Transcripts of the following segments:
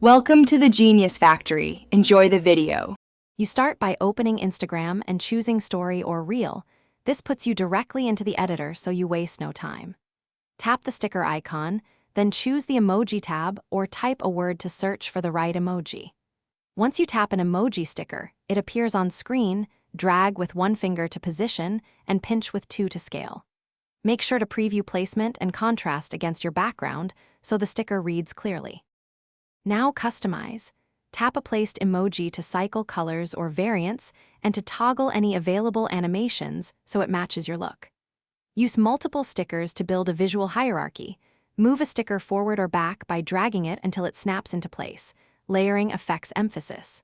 Welcome to the Genius Factory. Enjoy the video. You start by opening Instagram and choosing Story or Reel. This puts you directly into the editor, so you waste no time. Tap the sticker icon, then choose the Emoji tab or type a word to search for the right emoji. Once you tap an emoji sticker, it appears on screen. Drag with one finger to position and pinch with two to scale. Make sure to preview placement and contrast against your background so the sticker reads clearly. Now customize. Tap a placed emoji to cycle colors or variants and to toggle any available animations so it matches your look. Use multiple stickers to build a visual hierarchy. Move a sticker forward or back by dragging it until it snaps into place. Layering affects emphasis.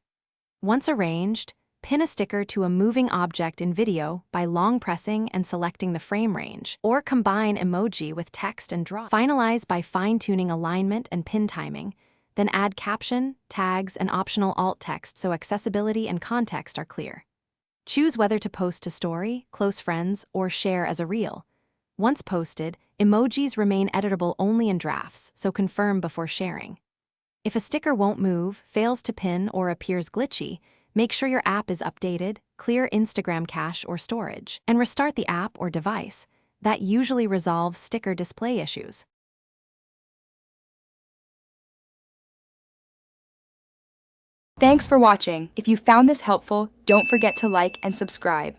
Once arranged, pin a sticker to a moving object in video by long pressing and selecting the frame range, or combine emoji with text and draw. Finalize by fine-tuning alignment and pin timing. Then add caption, tags, and optional alt text so accessibility and context are clear. Choose whether to post to Story, Close Friends, or share as a reel. Once posted, emojis remain editable only in drafts, so confirm before sharing. If a sticker won't move, fails to pin, or appears glitchy, make sure your app is updated, clear Instagram cache or storage, and restart the app or device. That usually resolves sticker display issues. Thanks for watching. If you found this helpful, don't forget to like and subscribe.